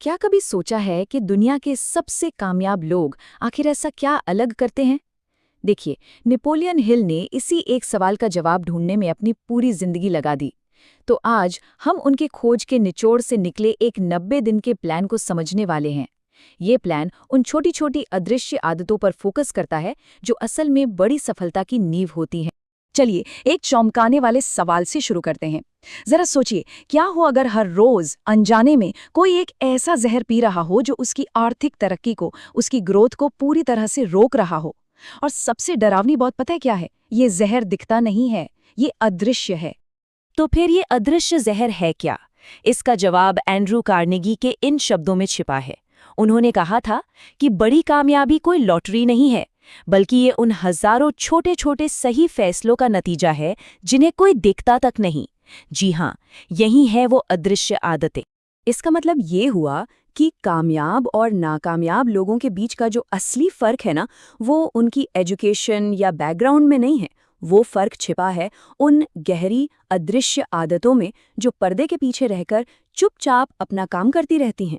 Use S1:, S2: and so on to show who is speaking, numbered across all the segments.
S1: क्या कभी सोचा है कि दुनिया के सबसे कामयाब लोग आखिर ऐसा क्या अलग करते हैं? देखिए, नेपोलियन हिल ने इसी एक सवाल का जवाब ढूंढने में अपनी पूरी जिंदगी लगा दी। तो आज हम उनके खोज के निचोड़ से निकले एक 90 दिन के प्लान को समझने वाले हैं। ये प्लान उन छोटी छोटी अदृश्य आदतों पर फोकस करता है जो असल में बड़ी सफलता की नींव होती हैं। चलिए एक चौंकाने वाले सवाल से शुरू करते हैं। जरा सोचिए, क्या हो अगर हर रोज अनजाने में कोई एक ऐसा जहर पी रहा हो जो उसकी आर्थिक तरक्की को, उसकी ग्रोथ को पूरी तरह से रोक रहा हो। और सबसे डरावनी बात पता है क्या है? ये जहर दिखता नहीं है, ये अदृश्य है। तो फिर ये अदृश्य जहर है क्या? इसका जवाब एंड्रू कार्नेगी के इन शब्दों में छिपा है। उन्होंने कहा था कि बड़ी कामयाबी कोई लॉटरी नहीं है, बल्कि ये उन हजारों छोटे छोटे सही फैसलों का नतीजा है जिन्हें कोई देखता तक नहीं। जी हाँ, यही है वो अदृश्य आदतें। इसका मतलब ये हुआ कि कामयाब और नाकामयाब लोगों के बीच का जो असली फर्क है ना, वो उनकी एजुकेशन या बैकग्राउंड में नहीं है। वो फर्क छिपा है उन गहरी अदृश्य आदतों में जो पर्दे के पीछे रहकर चुपचाप अपना काम करती रहती हैं।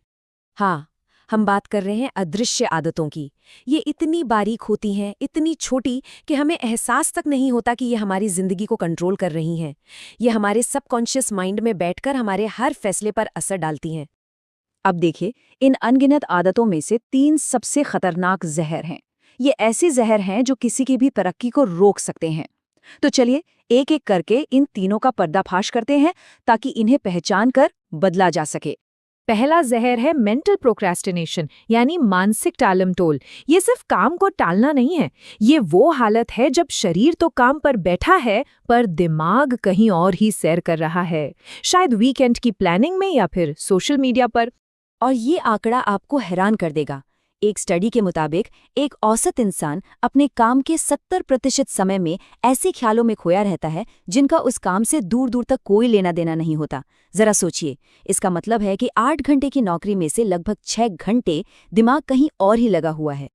S1: हाँ, हम बात कर रहे हैं अदृश्य आदतों की। ये इतनी बारीक होती हैं, इतनी छोटी कि हमें एहसास तक नहीं होता कि ये हमारी जिंदगी को कंट्रोल कर रही हैं। ये हमारे सबकॉन्शियस माइंड में बैठकर हमारे हर फैसले पर असर डालती हैं। अब देखिए, इन अनगिनत आदतों में से 3 सबसे खतरनाक जहर हैं। ये ऐसे जहर हैं जो किसी की भी तरक्की को रोक सकते हैं। तो चलिए एक एक करके इन तीनों का पर्दाफाश करते हैं ताकि इन्हें पहचान कर बदला जा सके। पहला जहर है मेंटल प्रोक्रेस्टिनेशन, यानी मानसिक टालमटोल। ये सिर्फ काम को टालना नहीं है, ये वो हालत है जब शरीर तो काम पर बैठा है पर दिमाग कहीं और ही सैर कर रहा है, शायद वीकेंड की प्लानिंग में या फिर सोशल मीडिया पर। और ये आंकड़ा आपको हैरान कर देगा। एक स्टडी के मुताबिक एक औसत इंसान अपने काम के 70% समय में ऐसे ख्यालों में खोया रहता है जिनका उस काम से दूर दूर तक कोई लेना देना नहीं होता। जरा सोचिए, इसका मतलब है कि 8 घंटे की नौकरी में से लगभग 6 घंटे दिमाग कहीं और ही लगा हुआ है।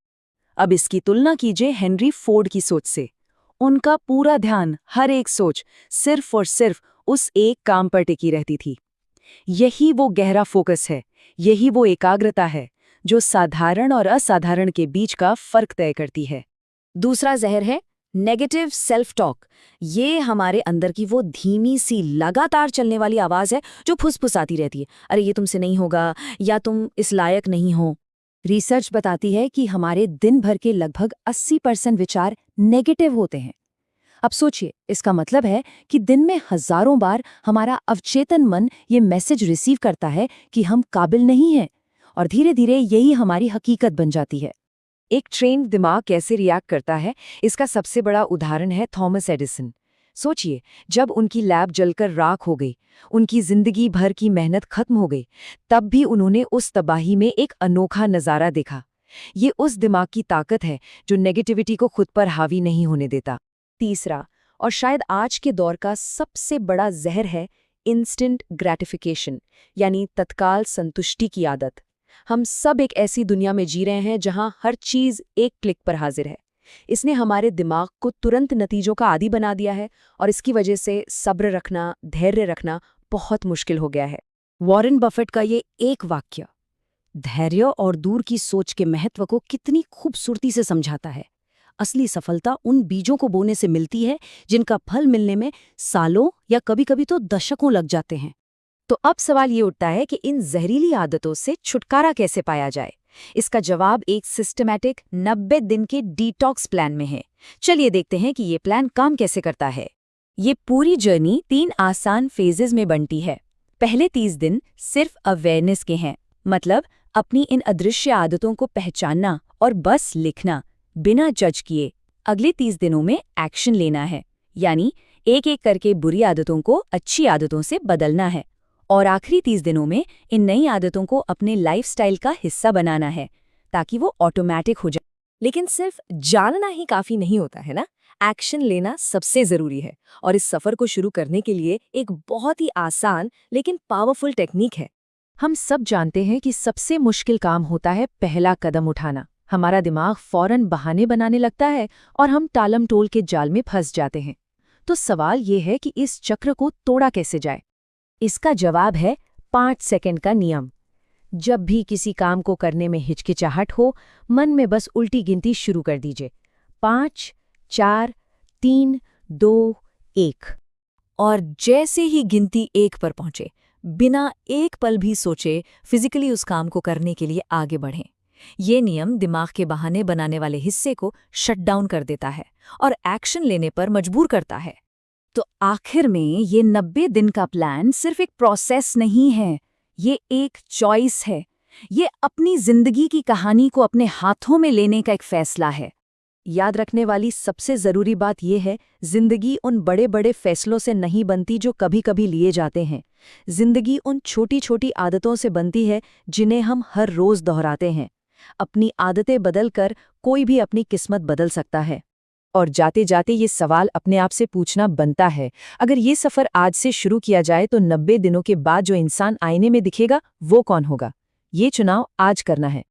S1: अब इसकी तुलना कीजिए हेनरी फोर्ड की सोच से। उनका पूरा ध्यान, हर एक सोच सिर्फ और सिर्फ उस एक काम पर टिकी रहती थी। यही वो गहरा फोकस है, यही वो एकाग्रता है जो साधारण और असाधारण के बीच का फर्क तय करती है। दूसरा जहर है नेगेटिव सेल्फ टॉक। ये हमारे अंदर की वो धीमी सी लगातार चलने वाली आवाज है जो फुसफुसाती रहती है। अरे ये तुमसे नहीं होगा, या तुम इस लायक नहीं हो। रिसर्च बताती है कि हमारे दिन भर के लगभग 80% विचार नेगेटिव होते हैं। अब सोचिए, इसका मतलब है कि दिन में हजारों बार हमारा अवचेतन मन ये मैसेज रिसीव करता है कि हम काबिल नहीं हैं, और धीरे धीरे यही हमारी हकीकत बन जाती है। एक ट्रेन्ड दिमाग कैसे रिएक्ट करता है, इसका सबसे बड़ा उदाहरण है थॉमस एडिसन। सोचिए, जब उनकी लैब जलकर राख हो गई, उनकी जिंदगी भर की मेहनत खत्म हो गई, तब भी उन्होंने उस तबाही में एक अनोखा नजारा देखा। ये उस दिमाग की ताकत है जो नेगेटिविटी को खुद पर हावी नहीं होने देता। तीसरा, और शायद आज के दौर का सबसे बड़ा जहर है इंस्टेंट ग्रेटिफिकेशन, यानी तत्काल संतुष्टि की आदत। हम सब एक ऐसी दुनिया में जी रहे हैं जहां हर चीज एक क्लिक पर हाजिर है। इसने हमारे दिमाग को तुरंत नतीजों का आदी बना दिया है, और इसकी वजह से सब्र रखना, धैर्य रखना बहुत मुश्किल हो गया है। वॉरेन बफेट का ये एक वाक्य धैर्य और दूर की सोच के महत्व को कितनी खूबसूरती से समझाता है। असली सफलता उन बीजों को बोने से मिलती है जिनका फल मिलने में सालों या कभी-कभी तो दशकों लग जाते हैं। तो अब सवाल ये उठता है कि इन जहरीली आदतों से छुटकारा कैसे पाया जाए। इसका जवाब एक सिस्टमैटिक 90 दिन के डिटॉक्स प्लान में है। चलिए देखते हैं कि ये प्लान काम कैसे करता है। ये पूरी जर्नी 3 आसान फेजेस में बनती है। पहले 30 दिन सिर्फ अवेयरनेस के हैं, मतलब अपनी इन अदृश्य आदतों को पहचानना और बस लिखना, बिना जज किए। अगले 30 दिनों में एक्शन लेना है, यानी एक एक करके बुरी आदतों को अच्छी आदतों से बदलना है। और आखिरी 30 दिनों में इन नई आदतों को अपने लाइफस्टाइल का हिस्सा बनाना है ताकि वो ऑटोमेटिक हो जाए। लेकिन सिर्फ जानना ही काफी नहीं होता है ना, एक्शन लेना सबसे जरूरी है। और इस सफर को शुरू करने के लिए एक बहुत ही आसान लेकिन पावरफुल टेक्निक है। हम सब जानते हैं कि सबसे मुश्किल काम होता है पहला कदम उठाना। हमारा दिमाग फौरन बहाने बनाने लगता है और हम टालम-टोल के जाल में फंस जाते हैं। तो सवाल ये है कि इस चक्र को तोड़ा कैसे जाए। इसका जवाब है 5 सेकंड का नियम। जब भी किसी काम को करने में हिचकिचाहट हो, मन में बस उल्टी गिनती शुरू कर दीजिए। 5, 4, 3, 2, 1। और जैसे ही गिनती 1 पर पहुंचे, बिना एक पल भी सोचे फिजिकली उस काम को करने के लिए आगे बढ़ें। ये नियम दिमाग के बहाने बनाने वाले हिस्से को शट डाउन कर देता है और एक्शन लेने पर मजबूर करता है। तो आखिर में ये 90 दिन का प्लान सिर्फ एक प्रोसेस नहीं है, ये एक चॉइस है। ये अपनी जिंदगी की कहानी को अपने हाथों में लेने का एक फैसला है। याद रखने वाली सबसे ज़रूरी बात यह है, जिंदगी उन बड़े बड़े फैसलों से नहीं बनती जो कभी कभी लिए जाते हैं। जिंदगी उन छोटी छोटी आदतों से बनती है जिन्हें हम हर रोज़ दोहराते हैं। अपनी आदतें बदलकर कोई भी अपनी किस्मत बदल सकता है। और जाते जाते ये सवाल अपने आप से पूछना बनता है, अगर ये सफ़र आज से शुरू किया जाए तो 90 दिनों के बाद जो इंसान आईने में दिखेगा वो कौन होगा? ये चुनाव आज करना है।